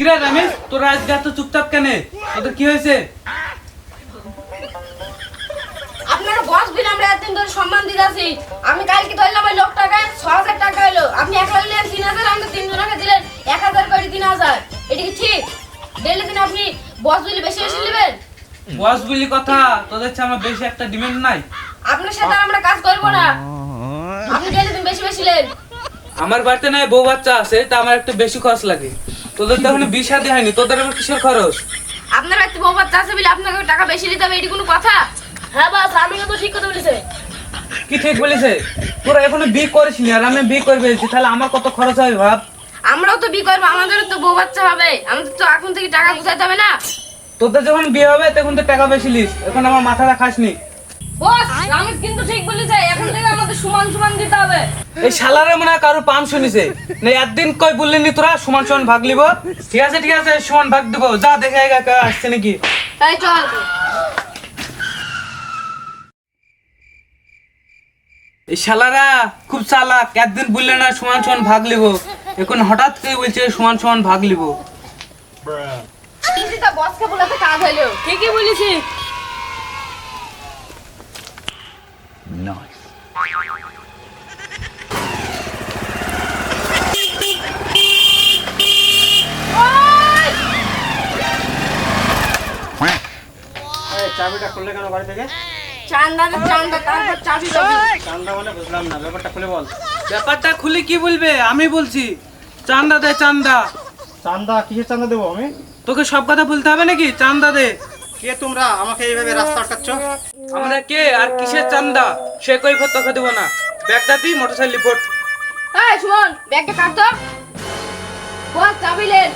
কিরে রমেশ, তোর আজকে এত চুপচাপ কেন? তোদের কি হয়েছে? আপনারা বস বিল আমরা এতদিন ধরে সম্মান দিতেছি। আমি কালকে ধরলাম ওই লোকটাকে ৬০০০ টাকা হলো। আপনি একলা দিলেন ৩০০০, আমাকে ৩ জনকে দিলেন ১০০০ করে ৩০০০। এটা কি ঠিক? ডেলি দিন আপনি বস বিল বেশি বেশি নেবেন? বস বলি কথা, তোদের চেয়ে আমার বেশি একটা ডিমান্ড নাই। আপনার সাথে আমরা কাজ করব না। আপনি ডেলি দিন বেশি বেশি নেন। আমার বাড়িতে নাই বউ বাচ্চা আছে, তা আমার একটু বেশি খরচ লাগে। তোদের তো এখনো বিয়ে শাদী হয়নি, তোদের আবার কিসের খরচ? আপনার বাড়িতে বউ বাচ্চা আছে বলে আপনাকে টাকা বেশি দিতে হবে, এটি কোনো কথা? হ্যাঁ বাস, আমিও তো ঠিক কথা বলেছে। কি ঠিক বলেছে? তোরা এখনো বিয়ে করিসনি আর আমি বিয়ে করে ফেলছি, তাহলে আমার কত খরচ হবে ভাব। আমরাও তো বিয়ে করবো, আমাদেরও তো বউ বাচ্চা হবে, আমাদের তো এখন থেকে টাকা গুছাইতে হবে না? তোদের যখন বিয়ে হবে তখন তো টাকা বেশি লিস, এখন আমার মাথাটা খাসনি। বস আমি কিন্তু ঠিক বলেছে, এখন থেকে আমাদের সমান সমান দিতে হবে। এই শালারে মনে হয় কারো পাম শুনিছে না, একদিন কই বললেনি তোরা সমান সমান ভাগ লিব? ঠিক আছে ঠিক আছে, সমান ভাগ দিব। যা দেখে আগে কেউ আসছে নাকি। তাই চল। এই শালারা খুব চালাক, একদিন বললে না সমান সমান ভাগ লিব, এখন হঠাৎ করে বলছে সমান সমান ভাগ লিব। কিন্তু তা বসকে বলাতে কাজ হলো। ঠিকই বলেছি। চাবিটা খুললে কেন বাড়ি থেকে? চান্দা তারপর চাবি পাবি। চান্দা মানে বুঝলাম না, ব্যাপারটা খুলে বল। ব্যাপারটা খুলে কি বলবে, আমি বলছি। চান্দা দে চান্দা। চান্দা কিসের চান্দা দেবো আমি? তোকে সব কথা বলতে হবে নাকি? চান্দা দে। কে তোমরা আমাকে এইভাবে রাস্তা আটকাচ্ছ? আমরা কে আর কিসের চান্দা সে কই ফট তোকে দেবো না। ব্যাগটা দি, মোটরসাইকেল ফট। এই শুন, ব্যাগটা কাট তো। বস চাবি নেন।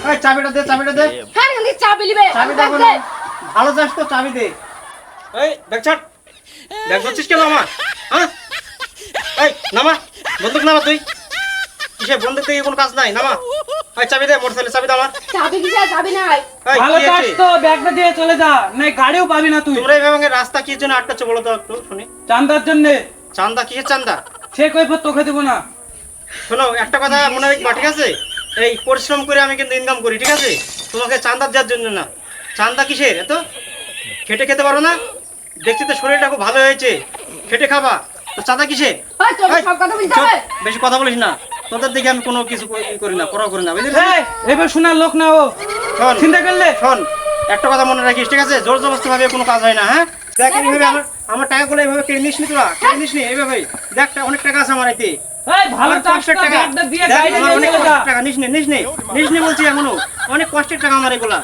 এই চাবিটা দে, চাবিটা দে। হ্যাঁ কিন্তু চাবি নিবে। চাবিটা ব্যাগ বল। দে। ভালো যাস তো, চাবি দে। এই ব্যাগ ছাড়। ব্যাগ ধরছিস কেন আমার? হ্যাঁ, এই নামা, বন্দুক নামা। তুই কিসে বন্দুক থেকে কোনো কাজ নাই, নামা। এই চাবি দে, মোটরসাইকেল চাবি দে আমার। চাবি কিসে? চাবি নাই। এই ভালো কি কাজ হয়েছে? তো, ব্যাগটা দিয়ে চলে যা, নাই গাড়িও পাবি না তুই। তোমরা এইভাবে রাস্তা কি জন্য আটকাচ্ছ বলো তো একটু শুনি। চান্দার জন্য। চান্দা কিসের চান্দা? সে কই ফট তোকে দেবো না। শোনো, একটা কথা মনে রাখবা, ঠিক আছে? এই পরিশ্রম করে আমি কিন্তু ইনকাম করি, ঠিক আছে? তোমাকে চান্দা দেওয়ার জন্য না। চান্দা কিসের? এত খেটে খেতে পারো না? দেখছি তো শরীরটা খুব ভালো হয়েছে, খেটে খাবা, তো চাঁদা কিসের? ওই তোর এই, সব কথা বলতে চুপ, হবে। বেশি কথা বলিস না। তোদের দিকে আমি কোনো কিছু করি না, পড়া করি না, বুঝলি? এই, এবার শোনার লোক না ও। শোন, চিন্তা করলে শোন, একটা কথা মনে রাখিস, ঠিক আছে? জোর জবরদস্তি ভাবে কোনো কাজ হয় না, হ্যাঁ? দেখ এইভাবে আমার টাকাগুলো এইভাবে কেড়ে নিস নি, তোরা কেড়ে নিস নি এইভাবে। দেখ অনেক টাকা আছে আমার এতে। এই ভালো আমার কাজ কষ্টের তো, টাকা। ব্যাগটা দিয়ে দেখ, গাড়িতে আমার নিয়ে অনেক চলে যা। কষ্টের টাকা। নিস নে বলছি এখনো। অনেক কষ্টের টাকা আমার এগুলা।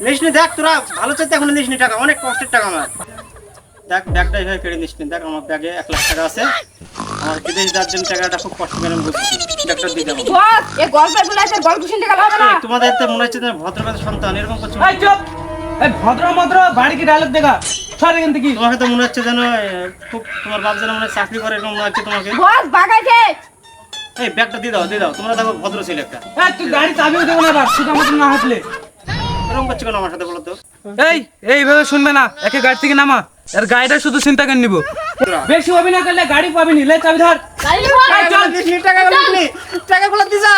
নিস নে, দেখ তোরা ভালো চাইতে এখন নিস নি টাকা, অনেক কষ্টের টাকা আমার। দেখ ব্যাগটা এইভাবে কেড়ে নিস নি। দেখ আমার ব্যাগে 1,00,000 টাকা আছে। আমার বিদেশ যাওয়ার জন্য টাকাটা খুব কষ্ট করে আমি বুঝছি। ব্যাগটা দিয়ে দেবো। বস এই গল্পের গুলো আছে, গল্প শুনতে গেলে হবে না। তোমাদের তো মনে হচ্ছে যে ভদ্রবাদের সন্তান, এরকম করছো। এই চুপ। এই ভদ্র মদ্র বাড়ি কি ডায়লগ দেখা? সর এখান থেকে। তোমাকে তো মনে হচ্ছে যেন খুব, তোমার বাপ যেন মনে হয় চাকরি করে, এরকম মনে হচ্ছে তোমাকে। বস বাগাইছে। এই ব্যাগটা দিয়ে দাও, দিয়ে দাও। তোমরা দেখো ভদ্র ছেলে একটা। এই তুই গাড়ি চাবিও দেবো না, বাপ শুধু আমাদের না হাঁটলে। এরকম করছো কেন আমার সাথে বলো তো? এইভাবে শুনবে না, একে গাড়ি থেকে নামা। আর গাড়িটা শুধু চিন্তা করে নিবো। বেশি অভিনয় করলে গাড়ি পাবি নি। লে চাবি ধর। গাড়ি নিবো। এই চল। টাকাগুলো দিয়ে যা।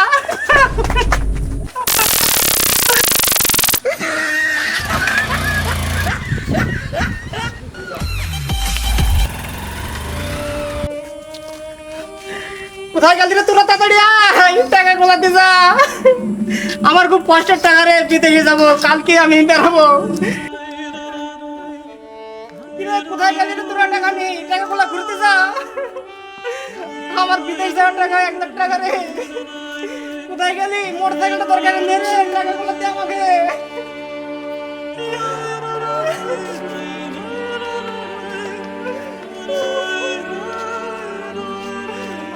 কোথায় গেলি রে তোরা? তাড়াতাড়ি আয়, টাকাগুলো দিয়ে যা। আমার খুব কষ্টের টাকা রে, বিদেশে যাবো, কালকে আমি বেরোবো। কোথায় গেলি রে তোরা? টাকা নেই, টাকাগুলো ঘুরতে যা। আমার বিদেশ যাওয়ার টাকা 1,00,000 টাকা রে। কোথায় গেলি? মোটরসাইকেলটা দরকার নেই রে, টাকাগুলো দে আমাকে।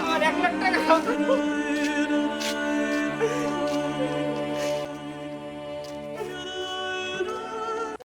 আমার 1,00,000 টাকা